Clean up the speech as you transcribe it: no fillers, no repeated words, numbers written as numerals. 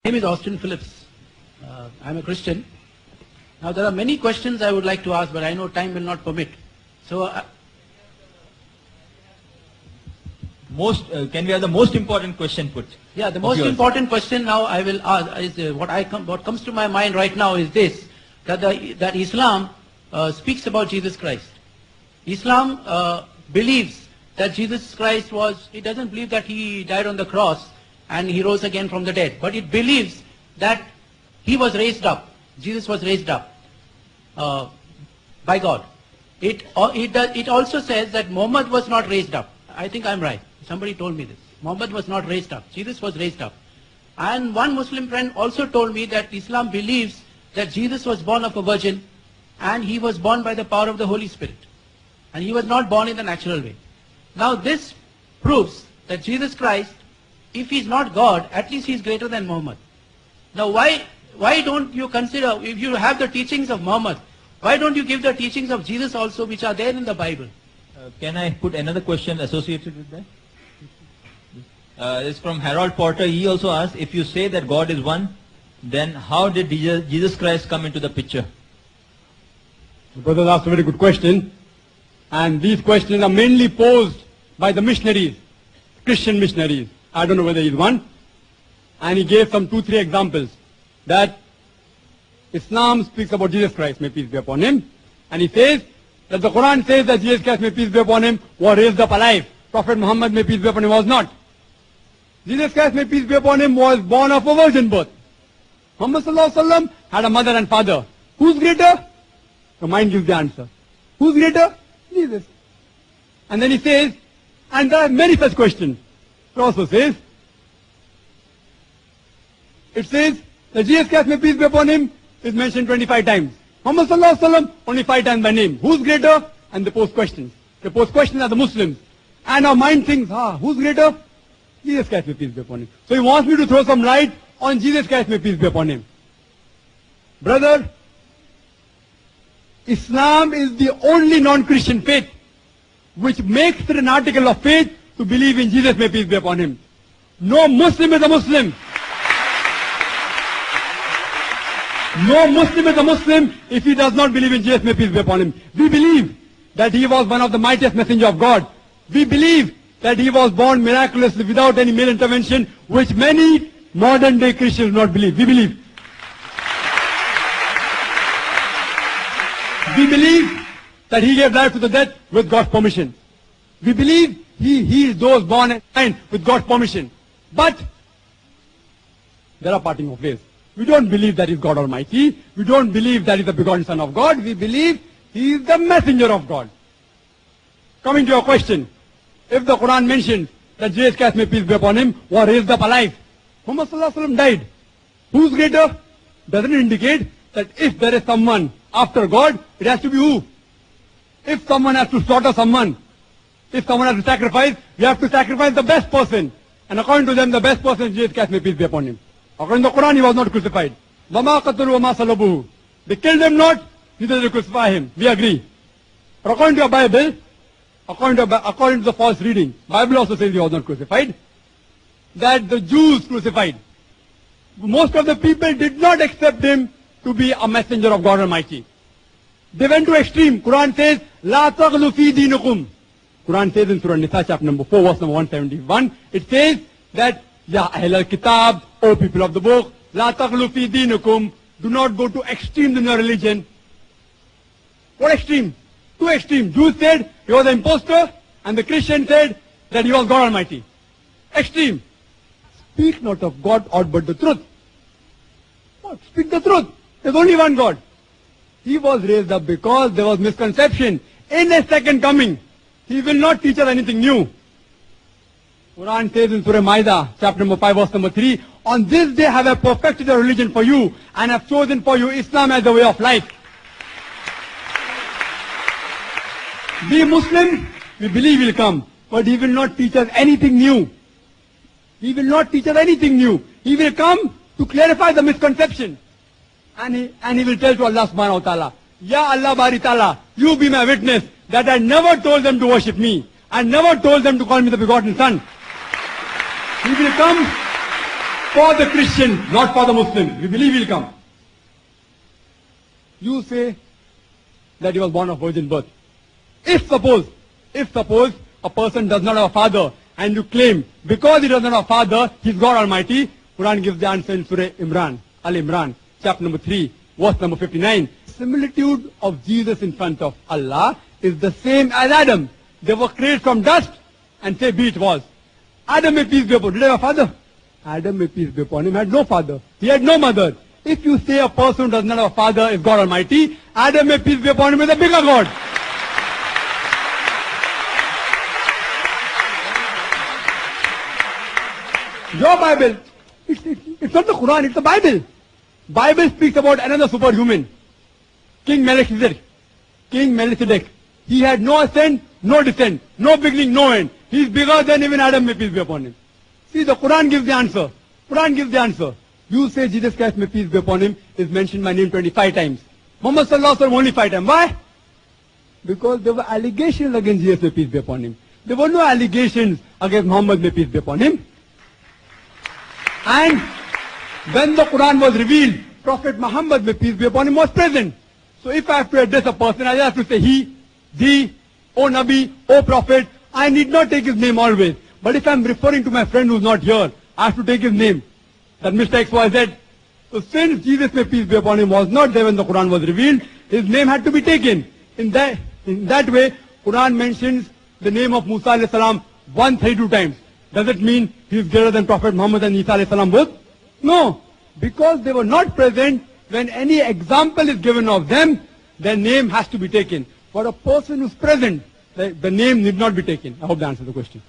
My name is Austin Phillips. I'm a Christian. Now there are many questions I would like to ask, but I know time will not permit. So, can we have the most important question put? yeah, the most important question now I will ask is what comes to my mind right now is this: that Islam speaks about Jesus Christ. Islam believes that Jesus Christ it doesn't believe that he died on the cross and he rose again from the dead, but it believes that he was raised up. Jesus was raised up by God. It also says that Muhammad was not raised up. I think I'm right. Somebody told me this. Muhammad was not raised up. Jesus was raised up. And one Muslim friend also told me that Islam believes that Jesus was born of a virgin and he was born by the power of the Holy Spirit. And he was not born in the natural way. Now this proves that Jesus Christ, if he's not God, at least he's greater than Muhammad. Now why don't you consider, if you have the teachings of Muhammad, why don't you give the teachings of Jesus also, which are there in the Bible? Can I put another question associated with that? It's from Harold Porter. He also asked, if you say that God is one, then how did Jesus Christ come into the picture? The brother asked a very good question. And these questions are mainly posed by the missionaries, Christian missionaries. I don't know whether he's one. And he gave some 2-3 examples that Islam speaks about Jesus Christ, may peace be upon him. And he says that the Quran says that Jesus Christ, may peace be upon him, was raised up alive. Prophet Muhammad, may peace be upon him, was not. Jesus Christ, may peace be upon him, was born of a virgin birth. Muhammad sallallahu alaihi wasallam had a mother and father. Who's greater? The mind gives the answer. Who's greater? Jesus. And then he says, and there are many such questions. It also says, it says that Jesus Christ, may peace be upon him, is mentioned 25 times. Muhammad sallallahu alaihi wasallam only 5 times by name. Who's greater? And they pose questions. The pose questions are the Muslims. And our mind thinks, who's greater? Jesus Christ, may peace be upon him. So he wants me to throw some light on Jesus Christ, may peace be upon him. Brother, Islam is the only non-Christian faith which makes it an article of faith to believe in Jesus, may peace be upon him. No Muslim is a Muslim. No Muslim is a Muslim if he does not believe in Jesus, may peace be upon him. We believe that he was one of the mightiest messengers of God. We believe that he was born miraculously without any male intervention, which many modern day Christians do not believe. We believe. We believe that he gave life to the dead with God's permission. We believe he heals those born and blind with God's permission. But there are parting of ways. We don't believe that he is God Almighty. We don't believe that he is the begotten Son of God. We believe he is the messenger of God. Coming to your question, if the Quran mentions that Jesus Christ, may peace be upon him, was raised up alive, Muhammad sallallahu alaihi wasallam died. Who's greater? Doesn't it indicate that if there is someone after God, it has to be who? If someone has to slaughter someone, if someone has to sacrifice, we have to sacrifice the best person. And according to them, the best person is Jesus Christ, may peace be upon him. According to the Quran, he was not crucified. وَمَا قَتَلُوا وَمَا صَلَبُوهُ. They killed him not, neither did they crucify him. We agree. But according to your Bible, according to the false reading, Bible also says he was not crucified. That the Jews crucified. Most of the people did not accept him to be a messenger of God Almighty. They went to extreme. Quran says, لَا تَغْلُ فِي دِينُكُمْ. Quran says in Surah Nisa, chapter number 4, verse number 171, it says that, Ya Ahl al-Kitab, O people of the book, La taghlu fi deenukum, do not go to extremes in your religion. What extreme? Two extreme. Jews said he was an impostor, and the Christian said that he was God Almighty. Extreme. Speak not of God aught but the truth. What? Speak the truth. There's only one God. He was raised up because there was misconception. In his second coming, he will not teach us anything new. Quran says in Surah Maida, chapter number 5, verse number 3, on this day have I perfected a religion for you and have chosen for you Islam as the way of life. We Muslims, we believe he will come, but he will not teach us anything new. He will not teach us anything new. He will come to clarify the misconception. And he will tell to Allah subhanahu wa ta'ala, Ya Allah bari ta'ala, you be my witness that I never told them to worship me. I never told them to call me the begotten Son. He will come for the Christians, not for the Muslims. We believe he'll come. You say that he was born of virgin birth. If suppose a person does not have a father, and you claim because he does not have a father, he's God Almighty, Quran gives the answer in Surah Imran, Al-Imran, chapter number 3, verse number 59. Similitude of Jesus in front of Allah is the same as Adam. They were created from dust, and say be it was. Adam, may peace be upon him, did he have a father? Adam, may peace be upon him, had no father. He had no mother. If you say a person who does not have a father is God Almighty, Adam, may peace be upon him, is a bigger God. Your Bible, it's not the Quran, it's the Bible. Bible speaks about another superhuman, King Melchizedek. King Melchizedek. He had no ascent, no descent, no beginning, no end. He is bigger than even Adam, may peace be upon him. See, the Quran gives the answer. Quran gives the answer. You say Jesus Christ, may peace be upon him, is mentioned by name 25 times. Muhammad sallallahu alaihi wasallam only 5 times. Why? Because there were allegations against Jesus, may peace be upon him. There were no allegations against Muhammad, may peace be upon him. And when the Quran was revealed, Prophet Muhammad, may peace be upon him, was present. So if I have to address a person, I have to say he, thee, O Nabi, O Prophet. I need not take his name always. But if I am referring to my friend who is not here, I have to take his name. That Mr. XYZ. So since Jesus, may peace be upon him, was not there when the Quran was revealed, his name had to be taken. In that way, Quran mentions the name of Musa alayhi salam 132 times. Does it mean he is greater than Prophet Muhammad and Isa alayhi salam both? No. Because they were not present when any example is given of them, their name has to be taken. For a person who is present, the name need not be taken. I hope that answers the question.